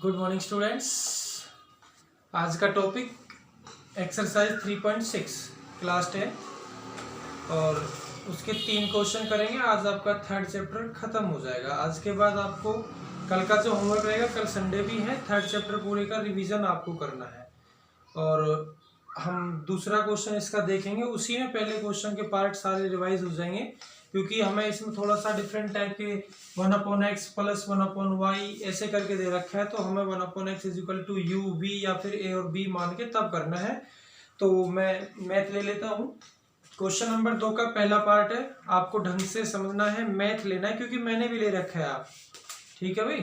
Good morning students. आज का topic exercise 3.6 class 10 और उसके 3 क्वेश्चन करेंगे। आज आपका थर्ड चैप्टर खत्म हो जाएगा। आज के बाद आपको कल का जो होमवर्क रहेगा, कल संडे भी है, थर्ड चैप्टर पूरे का रिवीजन आपको करना है। और हम दूसरा क्वेश्चन इसका देखेंगे, उसी में पहले क्वेश्चन के पार्ट सारे रिवाइज हो जाएंगे, क्योंकि हमें इसमें थोड़ा सा डिफरेंट टाइप के 1/x प्लस 1/y ऐसे करके दे रखा है, तो हमें 1/x equal to u v या फिर a और b मान के तब करना है। तो मैं मैथ ले लेता हूँ। क्वेश्चन नंबर 2 का पहला पार्ट है, आपको ढंग से समझना है, मैथ लेना है, क्योंकि मैंने भी ले रखा है आप। ठीक है भाई।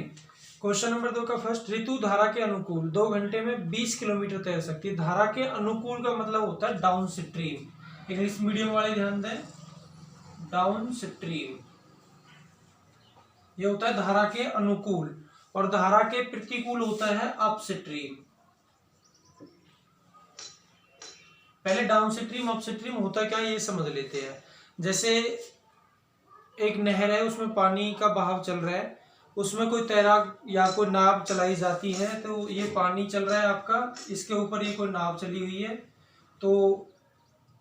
क्वेश्चन नंबर 2 का फर्स्ट, ऋतु धारा के अनुकूल 2 घंटे में 20 किलोमीटर तैर सकती है। धारा के अनुकूल का मतलब होता है डाउन स्ट्रीम। इंग्लिश मीडियम वाले ध्यान दें, डाउन स्ट्रीम ये होता है धारा के अनुकूल, और धारा के प्रतिकूल होता है अप स्ट्रीम। पहले डाउन स्ट्रीम अप स्ट्रीम होता क्या ये समझ लेते हैं। जैसे एक नहर है, उसमें पानी का बहाव चल रहा है, उसमें कोई तैराक या कोई नाव चलाई जाती है, तो ये पानी चल रहा है आपका, इसके ऊपर ये कोई नाव चली हुई है। तो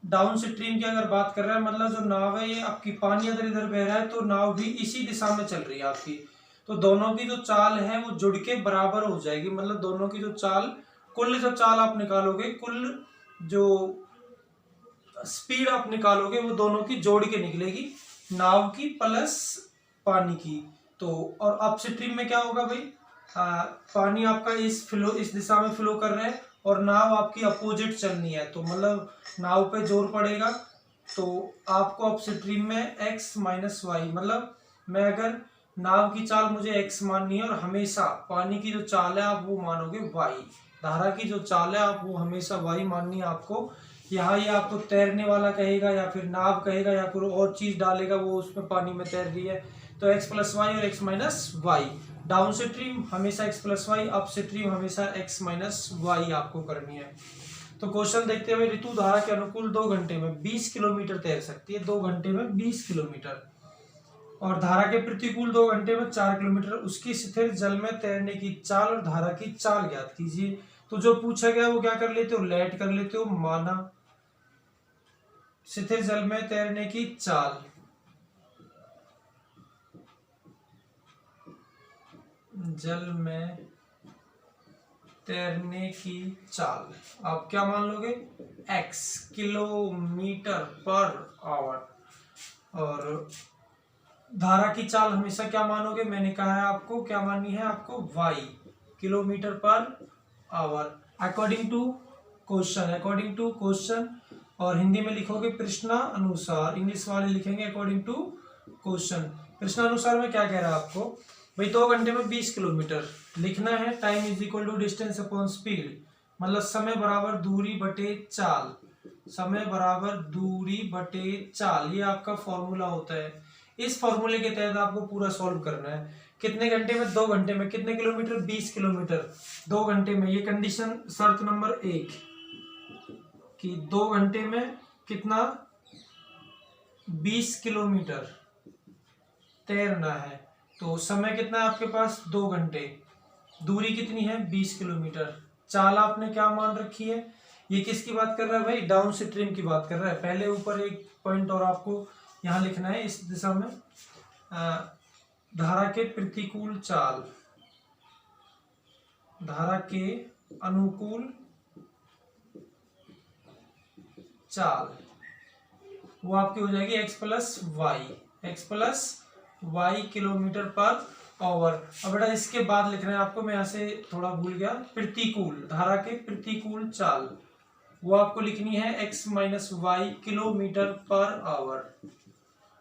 डाउन स्ट्रीम की अगर बात कर रहा है, मतलब जो नाव है ये आपकी, पानी अगर इधर बह रहा है तो नाव भी इसी दिशा में चल रही है आपकी, तो दोनों की जो चाल है वो जुड़ के बराबर हो जाएगी। मतलब दोनों की जो चाल, कुल जो चाल आप निकालोगे, कुल जो स्पीड आप निकालोगे, वो दोनों की जोड़ के निकलेगी, नाव की प्लस पानी की। तो और अप स्ट्रीम में क्या होगा भाई, पानी आपका इस दिशा में फ्लो कर रहा है और नाव आपकी अपोजिट चलनी है, तो मतलब नाव पे जोर पड़ेगा। तो आपको अप स्ट्रीम में x माइनस वाई, मतलब मैं अगर नाव की चाल मुझे x माननी है और हमेशा पानी की जो चाल है आप वो मानोगे y, धारा की जो चाल है आप वो हमेशा y माननी है आपको। यहाँ ये आपको तैरने वाला कहेगा या फिर नाव कहेगा या फिर और चीज डालेगा, वो उसमें पानी में तैर रही है, तो x प्लस वाई और x minus y. Downstream हमेशा x plus y, upstream हमेशा x माइनस वाई आपको करनी है। तो क्वेश्चन देखते हुए, ऋतु धारा के अनुकूल 2 घंटे में 20 किलोमीटर तैर सकती है। 2 घंटे में 20 किलोमीटर। और धारा के प्रतिकूल 2 घंटे में 4 किलोमीटर। उसकी स्थिर जल में तैरने की चाल और धारा की चाल ज्ञात कीजिए। तो जो पूछा गया वो क्या कर लेते हो, लेट कर लेते हो, माना स्थिर जल में तैरने की चाल, जल में तैरने की चाल आप क्या मान लोगे, x किलोमीटर पर आवर। और धारा की चाल हमेशा क्या मानोगे, मैंने कहा है आपको क्या माननी है, आपको y kilometre per hour according to question, according to question. और हिंदी में लिखोगे प्रश्नानुसार, इंग्लिश वाले लिखेंगे अकॉर्डिंग टू क्वेश्चन। प्रश्नानुसार में क्या कह रहा है आपको भाई, 2 घंटे में 20 किलोमीटर लिखना है। Time is equal to distance upon speed, मतलब समय बराबर दूरी बटे चाल, समय बराबर दूरी बटे चाल, ये आपका फॉर्मूला होता है। इस फॉर्मूले के तहत आपको पूरा सॉल्व करना है। कितने घंटे में, 2 घंटे में, कितने किलोमीटर, 20 किलोमीटर 2 घंटे में। ये कंडीशन शर्त नंबर 1 कि 2 घंटे में कितना, 20 किलोमीटर तैरना है। तो समय कितना है आपके पास, 2 घंटे, दूरी कितनी है, 20 किलोमीटर, चाल आपने क्या मान रखी है। ये किसकी बात कर रहा है भाई, डाउन स्ट्रीम की बात कर रहा है। पहले ऊपर एक पॉइंट और आपको यहाँ लिखना है, इस दिशा में धारा के प्रतिकूल चाल, धारा के अनुकूल चाल, वो आपकी हो जाएगी x plus y kilometre per hour. अब बेटा इसके बाद लिख रहे हैं आपको, मैं यहाँ से थोड़ा भूल गया, प्रतिकूल, धारा के प्रतिकूल चाल, वो आपको लिखनी है x minus y kilometre per hour.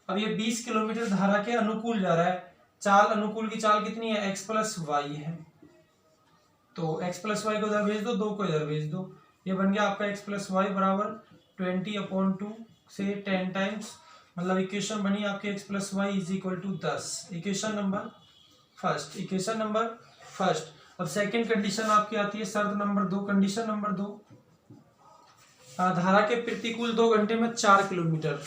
अब ये 20 किलोमीटर धारा के अनुकूल जा रहा है, चाल, अनुकूल की चाल कितनी है, x प्लस वाई है, तो x प्लस वाई को इधर भेज दो, 2 को इधर भेज दो, ये बन गया आपका x प्लस वाई बराबर 20/2 से 10 टाइम्स, मतलब इक्वेशन बनी आपकी x plus y is equal to 10। Equation number first. अब सेकंड कंडीशन आपकी आती है शर्त नंबर 2, कंडीशन नंबर 2, धारा के प्रतिकूल 2 घंटे में 4 किलोमीटर।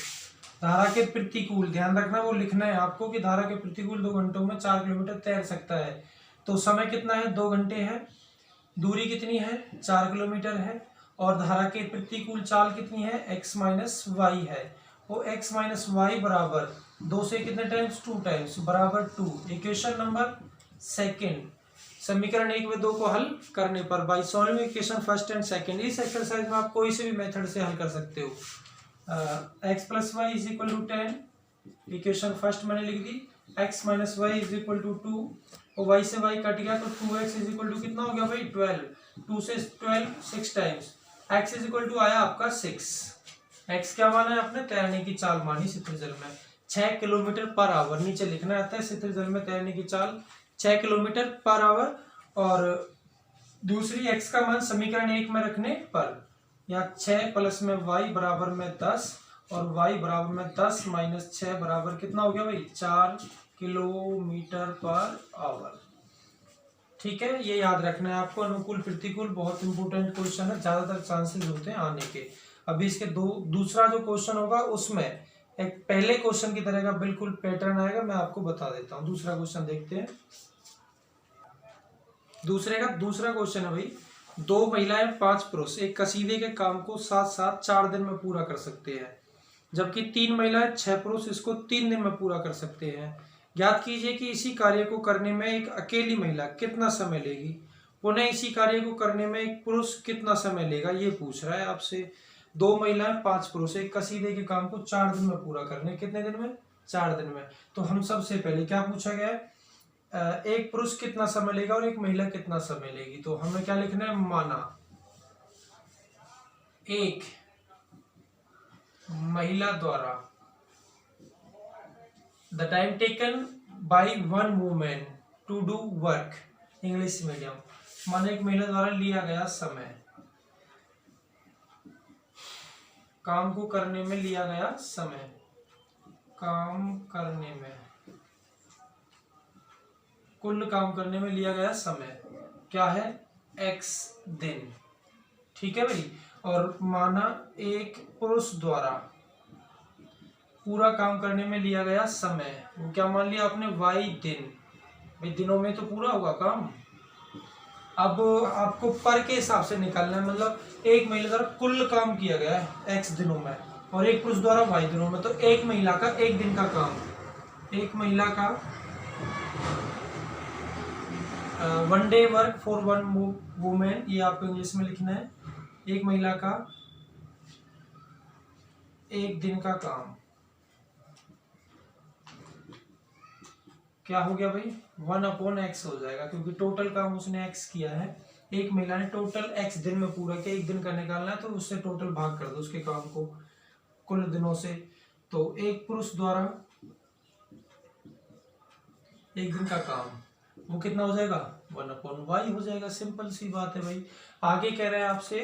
धारा के प्रतिकूल ध्यान रखना, वो लिखना है आपको कि धारा के प्रतिकूल 2 घंटों में 4 किलोमीटर तैर सकता है। तो समय कितना है, 2 घंटे है। दूरी कितनी है, 4 किलोमीटर है। और धारा के प्रतिकूल चाल कितनी है, x माइनस वाई है। वो x माइनस वाई बराबर 2 से कितने टाइम्स, 2 टाइम्स, बराबर 2। इक्वेशन नंबर सेकेंड, समीकरण 1 व 2 को हल करने पर by solving equation first and second. इस एक्सरसाइज में आप कोई से भी मेथड से हल कर सकते हो। x plus y is equal to 10, equation first मैंने लिख दी। x minus y is equal to 2, और y से y कट गया तो 2x इज इक्वल टू कितना हो गया भाई, 12। 2 से 12 6 times, x is equal to आया आपका 6। x क्या माना है आपने, तैरने की चाल मानी शिथिल जल में 6 किलोमीटर पर आवर। नीचे लिखना आता है शिथिल जल में तैरने की चाल 6 किलोमीटर पर आवर। और दूसरी x का मान समीकरण 1 में रखने पर, यहाँ 6 प्लस में y बराबर में 10, और y बराबर में 10 माइनस 6 बराबर कितना हो गया भाई, 4 किलोमीटर पर आवर। ठीक है, ये याद रखना है आपको। अनुकूल प्रतिकूल बहुत इंपॉर्टेंट क्वेश्चन है, ज्यादातर चांसेस होते हैं आने के। अभी इसके दूसरा जो क्वेश्चन होगा उसमें एक पहले क्वेश्चन की तरह का बिल्कुल पैटर्न आएगा, मैं आपको बता देता हूँ। दूसरा क्वेश्चन देखते हैं। दूसरा क्वेश्चन है भाई, 2 महिलाएं 5 पुरुष एक कसीदे के काम को साथ साथ 4 दिन में पूरा कर सकते हैं, जबकि 3 महिलाएं 6 पुरुष इसको 3 दिन में पूरा कर सकते हैं। ज्ञात कीजिए कि इसी कार्य को करने में एक अकेली महिला कितना समय लेगी, पुनः इसी कार्य को करने में एक पुरुष कितना समय लेगा, ये पूछ रहा है आपसे। 2 महिलाएं 5 पुरुष एक कसीदे के काम को 4 दिन में पूरा करने, कितने दिन में, 4 दिन में। तो हम सबसे पहले क्या पूछा गया है, एक पुरुष कितना समय लेगा और एक महिला कितना समय लेगी। तो हमें क्या लिखना है, माना एक महिला द्वारा the time taken by one women to do work, English medium, माना एक महिला द्वारा लिया गया समय, काम को करने में लिया गया समय, काम करने में, कुल काम करने में लिया गया समय क्या है, x दिन। ठीक है भाई। और माना एक पुरुष द्वारा पूरा काम करने में लिया गया समय, वो क्या मान लिया आपने, y दिन। भाई दिनों में तो पूरा होगा काम। अब आपको पर के हिसाब से निकालना है, मतलब एक महिला द्वारा कुल काम किया गया है x दिनों में और एक पुरुष द्वारा y दिनों में, तो एक महिला का एक दिन का काम, एक महिला का one day work for one women, ये आपको इंग्लिश में लिखना है। एक महिला का एक दिन का काम क्या हो गया भाई, 1/x हो जाएगा, क्योंकि टोटल काम उसने x किया है। एक महिला ने टोटल x दिन में पूरा किया, एक दिन का निकालना है तो उससे टोटल भाग कर दो उसके काम को कुल दिनों से। तो एक पुरुष द्वारा एक दिन का काम वो कितना हो जाएगा, 1/y हो जाएगा। सिंपल सी बात है भाई। आगे कह रहे हैं आपसे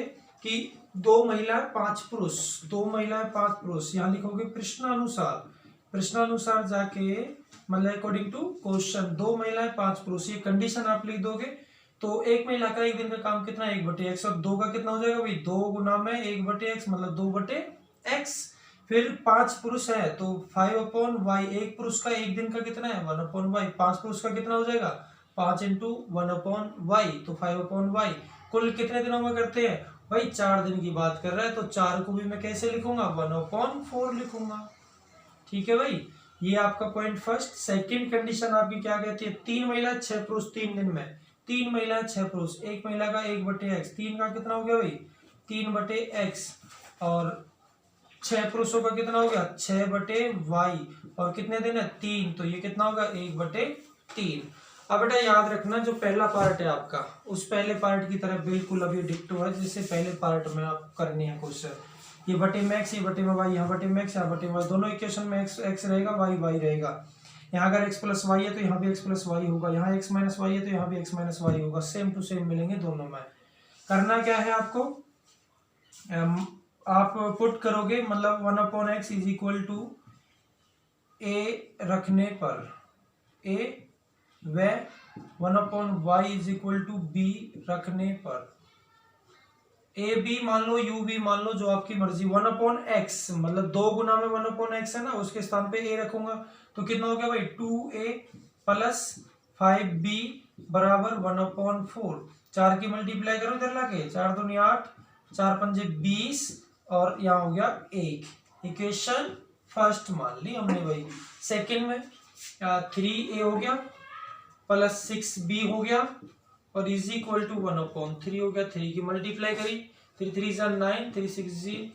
कि 2 महिला 5 पुरुष, 2 महिलाएं 5 पुरुष, यहाँ लिखोगे प्रश्नानुसार जाके, मतलब अकॉर्डिंग टू क्वेश्चन 2 महिलाएं 5 पुरुष, ये कंडीशन आप लिख दोगे तो एक महिला का एक दिन का काम कितना, 1/x, और 2 का कितना हो जाएगा भाई, 2 गुना में 1/x मतलब 2/x। फिर 5 पुरुष है तो 5/y, एक पुरुष का एक दिन का कितना है, 1/y, 5 पुरुष का कितना हो जाएगा, 5 × 1/y, तो 5/y। कुल कितने दिनों में करते हैं भाई, 4 दिन की बात कर रहा है, तो 4 को भी मैं कैसे लिखूंगा, 1/4 लिखूंगा। ठीक है भाई, ये आपका पॉइंट फर्स्ट। सेकंड कंडीशन आपकी क्या कहती है, 3 महिला 6 पुरुष 3 दिन में, 3 महिला 6 पुरुष, एक महिला का 1/x, 3 का कितना हो गया भाई, 3/x, और 6 पुरुषों का कितना हो गया, 6/y, और कितने दिन है, 3, तो ये कितना होगा, 1/3। अब बेटा याद रखना, जो पहला पार्ट है आपका उस पहले पार्ट की तरह बिल्कुल अभी डिक्टो है जैसे पहले पार्ट में आप करनी है क्वेश्चन। ये बटे में x, ये बटे में y, यहाँ बटे में x, यहाँ बटे में y, दोनों इक्वेशन में x रहेगा, y रहेगा। यहाँ अगर x + y है तो यहाँ भी x + y होगा, यहाँ x - y है तो यहाँ भी x - y होगा, सेम टू सेम मिलेंगे दोनों में। करना क्या है आपको, आप पुट करोगे, मतलब 1/x is equal to a रखने पर a व 1/y is equal to b रखने पर ए बी मान लो, यू बी मान लो, जो आपकी मर्जी। 1/x मतलब 2 गुना में 1/x है ना, उसके स्थान पे a रखूंगा तो कितना हो गया भाई, 2a + 5b बराबर 1/4। 4 की मल्टीप्लाई करो इधर लाके, 4 दूनी 8, 4 पंजे 20 और यहाँ हो गया 1। इक्वेशन फर्स्ट मान ली हमने भाई। सेकंड में 3a हो गया प्लस 6b हो गया और इज इक्वल टू 1/3 हो गया। 3 की मल्टीप्लाई करी, 3 3 जा 9, 3 6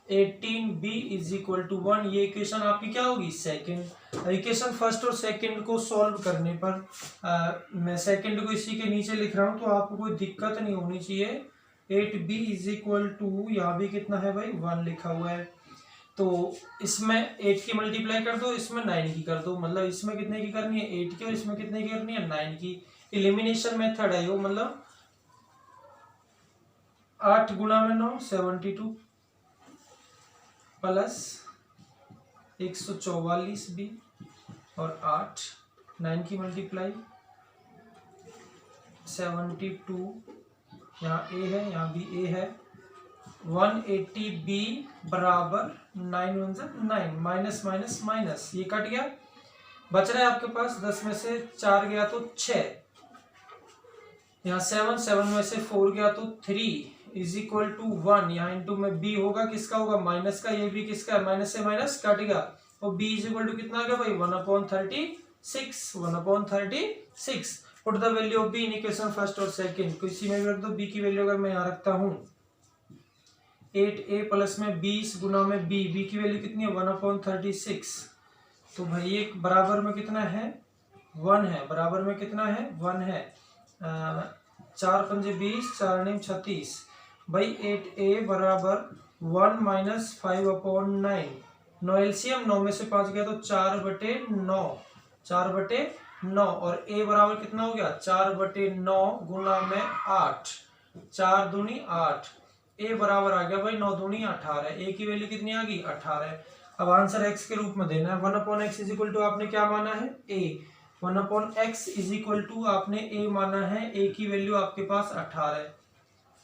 18b इज इक्वल टू 1। ये इक्वेशन आपकी क्या होगी? सेकंड। इक्वेशन फर्स्ट और सेकंड को सॉल्व करने पर मैं सेकंड को इसी के नीचे लिख रहा हूं, तो आपको कोई दिक्कत नहीं होनी चाहिए। 8b इज इक्वल टू, यहाँ भी कितना है भाई? 1 लिखा हुआ है। तो इसमें 8 की मल्टीप्लाई कर दो, इसमें 9 की कर दो, मतलब इसमें कितने की करनी है? 8 की, और इसमें कितने की करनी है? 9 की। एलिमिनेशन मेथड है वो, मतलब 8 गुणा में 9 72 प्लस 144b और 8, 9 की मल्टीप्लाई 72, यहाँ a है यहाँ भी a है। 180b बराबर 9 1 9, माइनस माइनस माइनस ये कट गया, बच रहा है आपके पास 10 में से 4 गया तो 6, यहाँ 7 7 में से 4 गया तो 3 इज इक्वल टू 1। यहाँ इंटू में b होगा, किसका होगा? माइनस का। ये भी किसका है? माइनस से माइनस कट गया और b इज इक्वल टू कितना आ गया भाई? 1/36। 1/36। Put the value of b in equation first और सेकंड को इसी में भी रख दो। b की वैल्यू अगर मैं यहाँ रखता हूँ 8a प्लस में 20 गुना में b की वैल्यू कितनी है? 1/36। तो भाई एक बराबर में कितना है? 1 है। बराबर में कितना है? 1 है। 4 पंजे 20, 4 9 36। भाई 8a बराबर 1 माइनस 5/9। 9 एलसीएम, 9 में से 5 गया तो 4/9, 4/9 और a बराबर कितना हो गया? 4/9 गुना में 8, 4 दूनी 8। a बराबर आ गया भाई 9 दूनी 18। a की वैल्यू कितनी आ गई? 18। अब आंसर x के रूप में देना है। 1/x इज इक्वल टू आपने क्या माना है? a। 1/x is equal to आपने a माना है, a की वैल्यू आपके पास 18 है।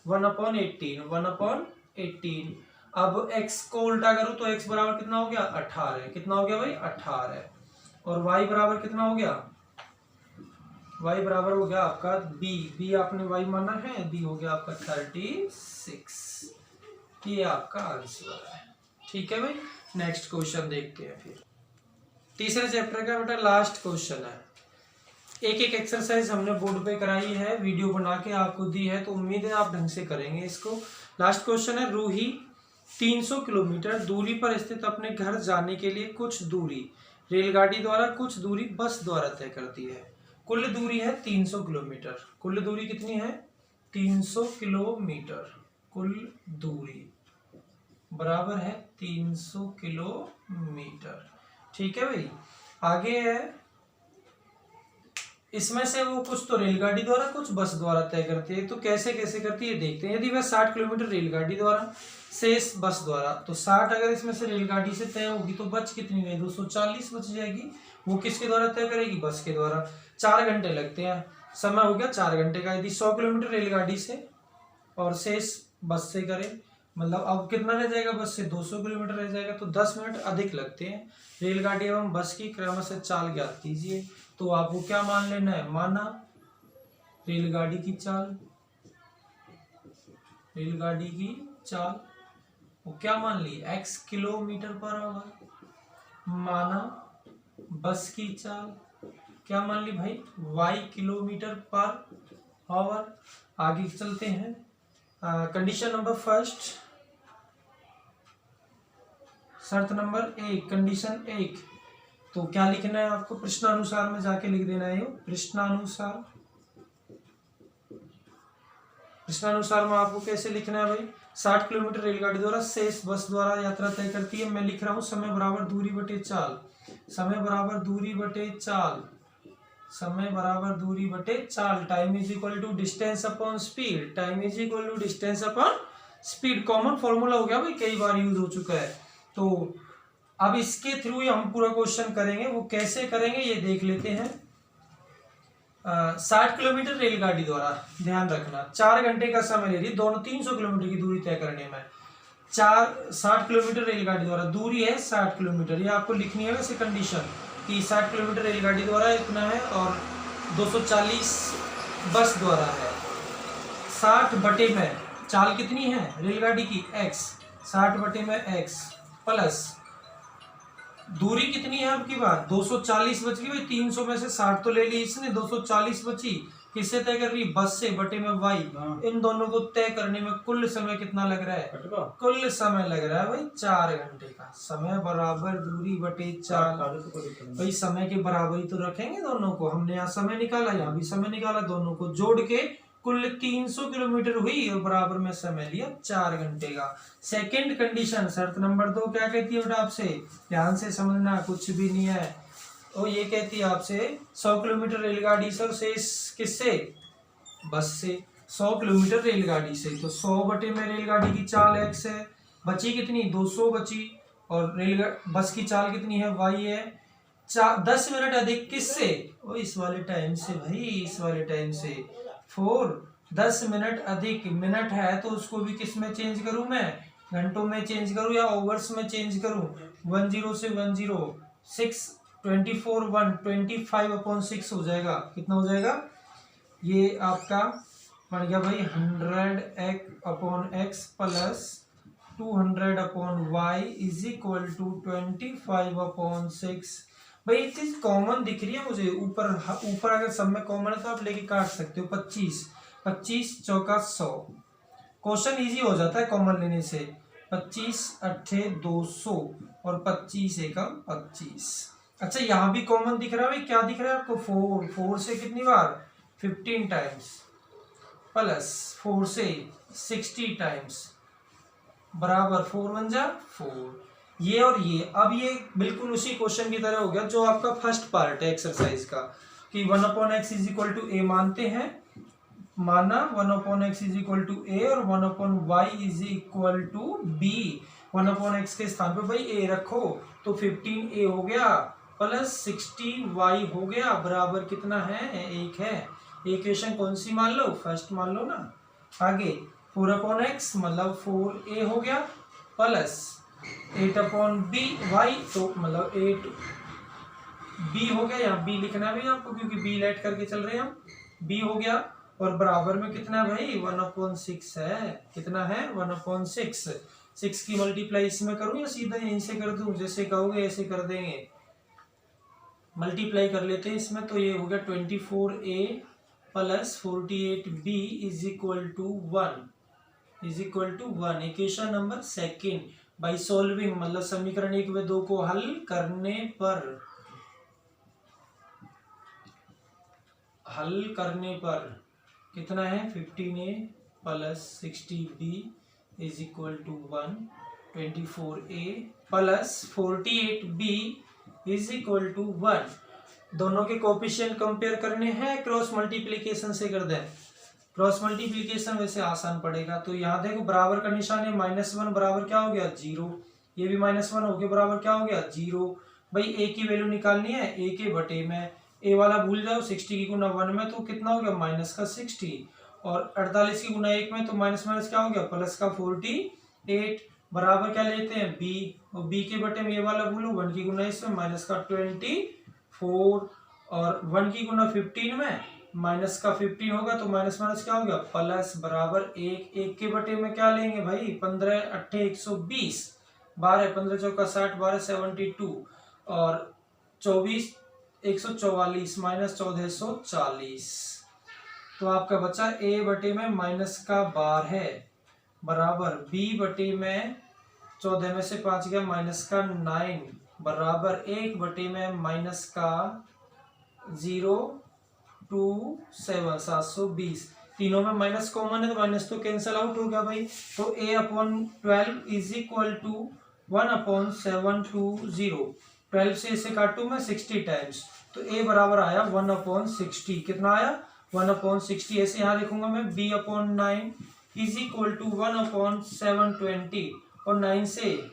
1/18, 1/18। अब x को उल्टा करो तो x बराबर कितना हो गया? 18। कितना हो गया भाई? 18। और y बराबर कितना हो गया? y बराबर हो गया आपका b आपने y माना है, b हो गया आपका 36। ये आपका आंसर है। ठीक है भाई, नेक्स्ट क्वेश्चन देखते हैं। फिर तीसरे चैप्टर का बेटा लास्ट क्वेश्चन है। एक एक एक्सरसाइज हमने बोर्ड पे कराई है, वीडियो बना के आपको दी है, तो उम्मीद है आप ढंग से करेंगे इसको। लास्ट क्वेश्चन है, रूही 300 किलोमीटर दूरी पर स्थित अपने घर जाने के लिए कुछ दूरी रेलगाड़ी द्वारा, कुछ दूरी बस द्वारा तय करती है। कुल दूरी है 300 किलोमीटर। कुल दूरी कितनी है? 300 किलोमीटर। कुल दूरी बराबर है 300 किलोमीटर। ठीक है भाई, आगे है इसमें से वो कुछ तो रेलगाड़ी द्वारा कुछ बस द्वारा तय करती है। तो कैसे कैसे करती है देखते हैं। यदि वह 60 किलोमीटर रेलगाड़ी द्वारा, शेष बस द्वारा, तो 60 अगर इसमें से रेलगाड़ी से तय होगी तो बच कितनी गई? 240 बच जाएगी। वो किसके द्वारा तय करेगी? बस के द्वारा। 4 घंटे लगते हैं, समय हो गया 4 घंटे का। यदि 100 किलोमीटर रेलगाड़ी से और शेष बस से करे, मतलब अब कितना रह जाएगा? बस से 200 किलोमीटर रह जाएगा, तो 10 मिनट अधिक लगते हैं। रेलगाड़ी एवं बस की क्रमशः चाल ज्ञात कीजिए। तो आपको क्या मान लेना है? माना रेलगाड़ी की चाल, रेलगाड़ी की चाल वो क्या मान ली? x kilometre per our. माना बस की चाल क्या मान ली भाई? y kilometre per our. आगे चलते हैं। कंडीशन नंबर फर्स्ट, शर्त नंबर 1, कंडीशन 1। तो क्या लिखना है आपको? प्रश्नानुसार में जाके लिख देना है। प्रश्नानुसार, प्रश्नानुसार में आपको कैसे लिखना है भाई? 60 किलोमीटर रेलगाड़ी द्वारा, शेष बस द्वारा यात्रा तय करती है। मैं लिख रहा हूं समय बराबर दूरी बटे चाल। समय बराबर दूरी बटे चाल। समय बराबर दूरी बटे चाल। Time is equal to distance upon speed. Time is equal to distance upon speed. Common formula हो गया भाई, कई बार यूज हो चुका है। तो अब इसके थ्रू ही हम पूरा क्वेश्चन करेंगे। वो कैसे करेंगे ये देख लेते हैं। 60 किलोमीटर रेलगाड़ी द्वारा, ध्यान रखना 4 घंटे का समय ले रही, दोनों 300 किलोमीटर की दूरी तय करने में। 60 किलोमीटर रेलगाड़ी द्वारा, दूरी है 60 किलोमीटर। ये आपको लिखनी है वैसे कंडीशन कि 60 किलोमीटर रेलगाड़ी द्वारा इतना है और 240 बस द्वारा है। 60 बटे में चाल कितनी है रेलगाड़ी की x, 60 बटे में x प्लस दूरी कितनी है आपकी बात 240 बच गई भाई, 300 में से 60 तो ले ली इसने, 240 बची, किससे तय कर रही बस से, बटे में y। इन दोनों को तय करने में कुल समय कितना लग रहा है, कुल समय लग रहा है भाई 4 घंटे का। समय बराबर दूरी बटे 4, भाई समय के बराबरी तो रखेंगे दोनों को, हमने यहाँ समय निकाला, यहाँ भी समय निकाला, दोनों को जोड़ के कुल 300 किलोमीटर हुई और बराबर में समय लिया 4 घंटे का। सेकंड कंडीशन शर्त नंबर 2 क्या कहती है बेटा आपसे, ध्यान से समझना, कुछ भी नहीं है। और ये कहती है आपसे 100 किलोमीटर रेलगाड़ी से और शेष किससे, बस से, 100 किलोमीटर रेलगाड़ी से, तो 100 बटे में रेलगाड़ी की चाल x है, बची कितनी 200 बची, और बस की चाल कितनी है y है। 10 मिनट अधिक किससे, ओ इस वाले टाइम से भाई, इस वाले टाइम से 4, 10 मिनट अधिक, मिनट है तो उसको भी किस में चेंज करूं मैं, घंटों में चेंज करूं या ओवर्स में चेंज करूं, 10 से 10, 6 24 1 25/6 हो जाएगा, कितना हो जाएगा, ये आपका बन गया भाई 100x plus 200/y is equal to 25/6। भाई एक चीज कॉमन दिख रही है मुझे, ऊपर अगर सब में कॉमन है तो आप लेके काट सकते हो, 25 चौका 100, क्वेश्चन इजी हो जाता है कॉमन लेने से, 25 अट्ठे 200 और 25 एकम 25। अच्छा यहाँ भी कॉमन दिख रहा है भाई, क्या दिख रहा है आपको, 4 से कितनी बार 15 टाइम्स प्लस 4 से 60 टाइम्स बराबर 4 1 जा 4, ये और ये। अब ये बिल्कुल उसी क्वेश्चन की तरह हो गया जो आपका फर्स्ट पार्ट है एक्सरसाइज का, कि 1/x इज इक्वल टू ए मानते हैं, माना 1/x इज इक्वल टू ए और 1/y is equal to be, 1/x के स्थान पे भाई ए रखो तो 15a हो गया प्लस 60y हो गया, बराबर कितना है 1 है। इक्वेशन कौन सी मान लो, फर्स्ट मान लो ना। आगे 4/x मतलब 4a हो गया प्लस 8/by तो मतलब 8b हो गया, यहाँ b लिखना भी आपको क्योंकि b लेट करके चल रहे हैं हम, b हो गया और बराबर में कितना है भाई 1/6 है, कितना है 1/6। 6 की मल्टीप्लाई इसमें करूं या सीधा यहीं से कर दूं, जैसे कहोगे ऐसे कर देंगे, मल्टीप्लाई कर लेते हैं इसमें, तो ये हो गया 24a plus 48b is equal to 1 equation number second by solving, मतलब समीकरण 1 व 2 को हल करने पर कितना है 15a plus 60b is equal to 1, 24a plus 48b is equal to 1। दोनों के कोएफिशिएंट कंपेयर करने हैं, क्रॉस मल्टीप्लिकेशन से कर दें, क्रॉस मल्टीप्लिकेशन वैसे आसान पड़ेगा। तो यहाँ देखो बराबर का निशान है, -1 बराबर क्या हो गया 0, ये भी -1 हो गया बराबर क्या हो गया 0। भाई a की वैल्यू निकालनी है, a के बटे में, a वाला भूल जाओ, 60 की गुना 1 में तो कितना हो गया -60, और 48 की गुना 1 में तो माइनस क्या हो गया प्लस का 48, बराबर क्या लेते हैं b, और b के बटे में ये वाला भूलो, 1 की गुना इसमें -24, और 1 की गुना 15 में -15 होगा तो माइनस क्या हो गया प्लस, बराबर 1 के बटे में क्या लेंगे भाई 15 अट्ठे 120, 12 15 चौका 60, 12 72 और 24 144 -1440। तो आपका बचा a बटे में -12 है बराबर b बटे में 14 में से 5 गया -9 बराबर 1 बटे में -027 720। तीनों में माइनस कॉमन है तो माइनस तो कैंसल आउट हो गया भाई, तो a/12 इज इक्वल टू 1/720। 12 से इसे काटू मैं 60 टाइम्स, तो a बराबर आया 1/60, कितना आया 1/60। ऐसे यहाँ लिखूंगा मैं b/9 इज इक्वल टू 1/720, और 9 से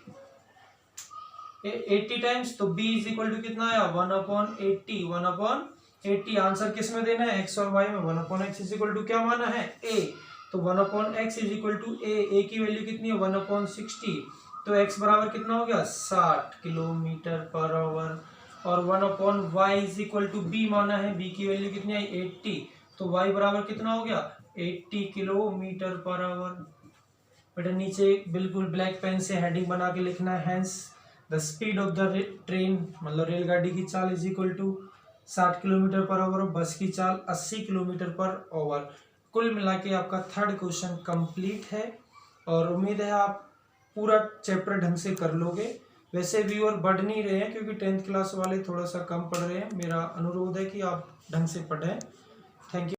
80 टाइम्स तो b इज इक्वल टू कितना आया 1/80, 1/80। आंसर किस में देना है x और y में, 1/x इज इक्वल टू क्या माना है a, तो 1/x is equal to a की वैल्यू कितनी है 1/60, तो x बराबर कितना हो गया 60 किलोमीटर पर आवर। और 1/y is equal to be माना है, बी की वैल्यू कितनी आई 80, तो y बराबर कितना हो गया 80 किलोमीटर पर आवर। बेटा नीचे बिल्कुल ब्लैक पेन से हेडिंग बना के लिखना है, hence the speed of the train मतलब रेलगाड़ी की चाल is equal to 60 kilometre per hour, bus की चाल 80 किलोमीटर पर आवर। कुल मिला के आपका थर्ड क्वेश्चन कंप्लीट है और उम्मीद है आप पूरा चैप्टर ढंग से कर लोगे। वैसे व्यूअर बढ़ नहीं रहे हैं क्योंकि 10th क्लास वाले थोड़ा सा कम पढ़ रहे हैं। मेरा अनुरोध है कि आप ढंग से पढ़ें। Thank you.